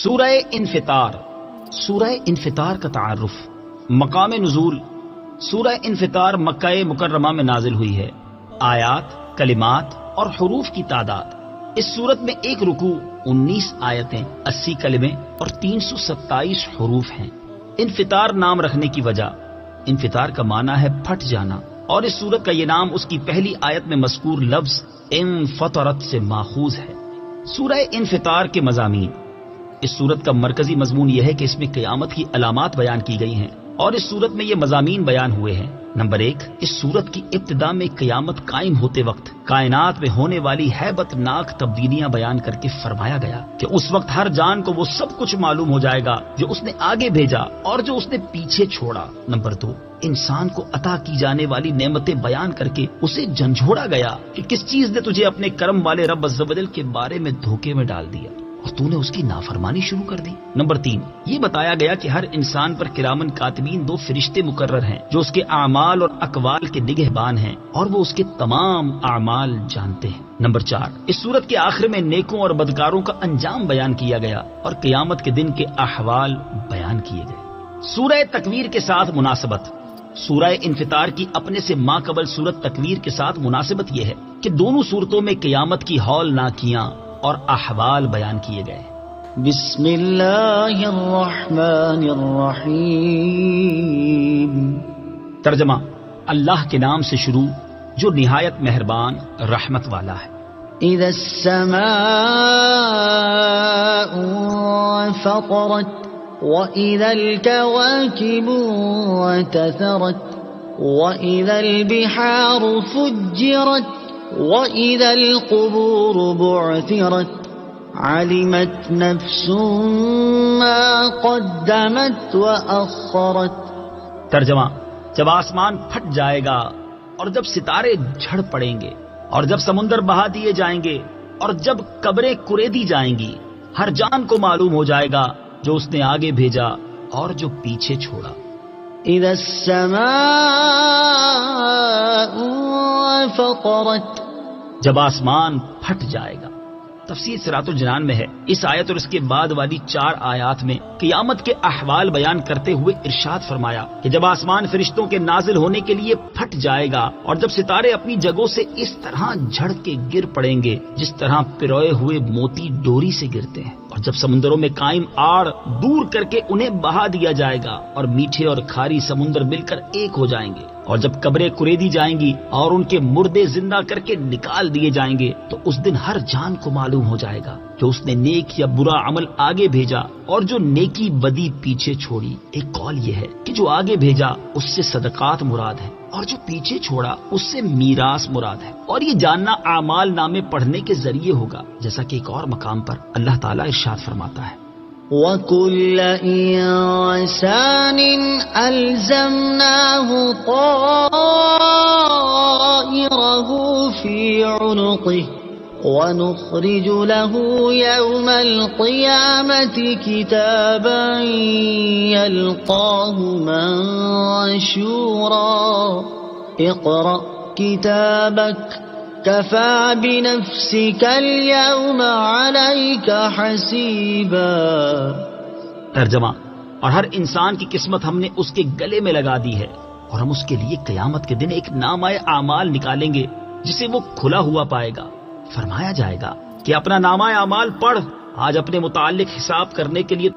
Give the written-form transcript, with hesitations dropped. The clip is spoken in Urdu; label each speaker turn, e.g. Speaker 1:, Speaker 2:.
Speaker 1: سورہ انفطار. سورہ انفطار کا تعارف. مقام نزول. سورہ انفطار مکہ مکرمہ میں نازل ہوئی ہے. آیات، کلمات اور حروف کی تعداد. اس سورت میں ایک رکوع، 19 آیتیں، 80 کلمے اور 327 حروف ہیں. انفطار نام رکھنے کی وجہ، انفطار کا معنی ہے پھٹ جانا، اور اس سورت کا یہ نام اس کی پہلی آیت میں مذکور لفظ انفطرت سے ماخوذ ہے. سورہ انفطار کے مضامین. اس سورت کا مرکزی مضمون یہ ہے کہ اس میں قیامت کی علامات بیان کی گئی ہیں، اور اس سورت میں یہ مضامین بیان ہوئے ہیں. نمبر 1، اس سورت کی ابتدا میں قیامت قائم ہوتے وقت کائنات میں ہونے والی ہیبت ناک تبدیلیاں بیان کر کے فرمایا گیا کہ اس وقت ہر جان کو وہ سب کچھ معلوم ہو جائے گا جو اس نے آگے بھیجا اور جو اس نے پیچھے چھوڑا. نمبر 2، انسان کو عطا کی جانے والی نعمتیں بیان کر کے اسے جھنجھوڑا گیا کہ کس چیز نے تجھے اپنے کرم والے رب عز و جل کے بارے میں دھوکے میں ڈال دیا اور تو نے اس کی نافرمانی شروع کر دی. نمبر 3، یہ بتایا گیا کہ ہر انسان پر کرامن کاتبین 2 فرشتے مقرر ہیں جو اس کے اعمال اور اقوال کے نگہبان ہیں اور وہ اس کے تمام اعمال جانتے ہیں. نمبر 4، اس سورت کے آخر میں نیکوں اور بدکاروں کا انجام بیان کیا گیا اور قیامت کے دن کے احوال بیان کیے گئے. سورہ تکویر کے ساتھ مناسبت. سورہ انفطار کی اپنے سے ماقبل سورت تکویر کے ساتھ مناسبت یہ ہے کہ دونوں صورتوں میں قیامت کی ہولناکیاں اور احوال بیان کیے گئے.
Speaker 2: بسم اللہ الرحمن الرحیم.
Speaker 1: ترجمہ: اللہ کے نام سے شروع جو نہایت مہربان رحمت والا ہے.
Speaker 2: اذا السماء انفطرت واذا الكواكب انتثرت واذا البحار فجرت وَإِذَا الْقُبُورُ بُعْثِرَتْ عَلِمَتْ نَفْسٌ مَّا قَدَّمَتْ وَأَخَّرَتْ.
Speaker 1: ترجمہ: جب آسمان پھٹ جائے گا اور جب ستارے جھڑ پڑیں گے اور جب سمندر بہا دیے جائیں گے اور جب قبریں کریدی جائیں گی، ہر جان کو معلوم ہو جائے گا جو اس نے آگے بھیجا اور جو پیچھے چھوڑا.
Speaker 2: اذا السماء انفطرت،
Speaker 1: جب آسمان پھٹ جائے گا. تفسیر صراط الجنان میں ہے. اس آیت اور اس کے بعد والی 4 آیات میں قیامت کے احوال بیان کرتے ہوئے ارشاد فرمایا کہ جب آسمان فرشتوں کے نازل ہونے کے لیے پھٹ جائے گا اور جب ستارے اپنی جگہوں سے اس طرح جھڑ کے گر پڑیں گے جس طرح پروئے ہوئے موتی ڈوری سے گرتے ہیں، اور جب سمندروں میں قائم آڑ دور کر کے انہیں بہا دیا جائے گا اور میٹھے اور کھاری سمندر مل کر ایک ہو جائیں گے، اور جب قبریں کریدی جائیں گی اور ان کے مردے زندہ کر کے نکال دیے جائیں گے، تو اس دن ہر جان کو معلوم ہو جائے گا جو اس نے نیک یا برا عمل آگے بھیجا اور جو نیکی بدی پیچھے چھوڑی. ایک قول یہ ہے کہ جو آگے بھیجا اس سے صدقات مراد ہے اور جو پیچھے چھوڑا اس سے میراث مراد ہے، اور یہ جاننا اعمال نامے پڑھنے کے ذریعے ہوگا، جیسا کہ ایک اور مقام پر اللہ تعالیٰ ارشاد فرماتا ہے:
Speaker 2: وَكُلَّ إِنسَانٍ أَلْزَمْنَاهُ طَائِرَهُ فِي عُنُقِهِ وَنُخْرِجُ لَهُ يَوْمَ الْقِيَامَةِ كِتَابًا يَلْقَاهُ مَنشُورًا. اقْرَأْ كِتَابَكَ كَفَى بِنَفْسِكَ الْيَوْمَ عَلَيْكَ حَسِيبًا.
Speaker 1: ترجمہ: اور ہر انسان کی قسمت ہم نے اس کے گلے میں لگا دی ہے، اور ہم اس کے لیے قیامت کے دن ایک نامہ اعمال نکالیں گے جسے وہ کھلا ہوا پائے گا. فرمایا جائے گا کہ اپنا نامہ اعمال پڑھ، آج اپنے متعلق حساب کرنے کے لیے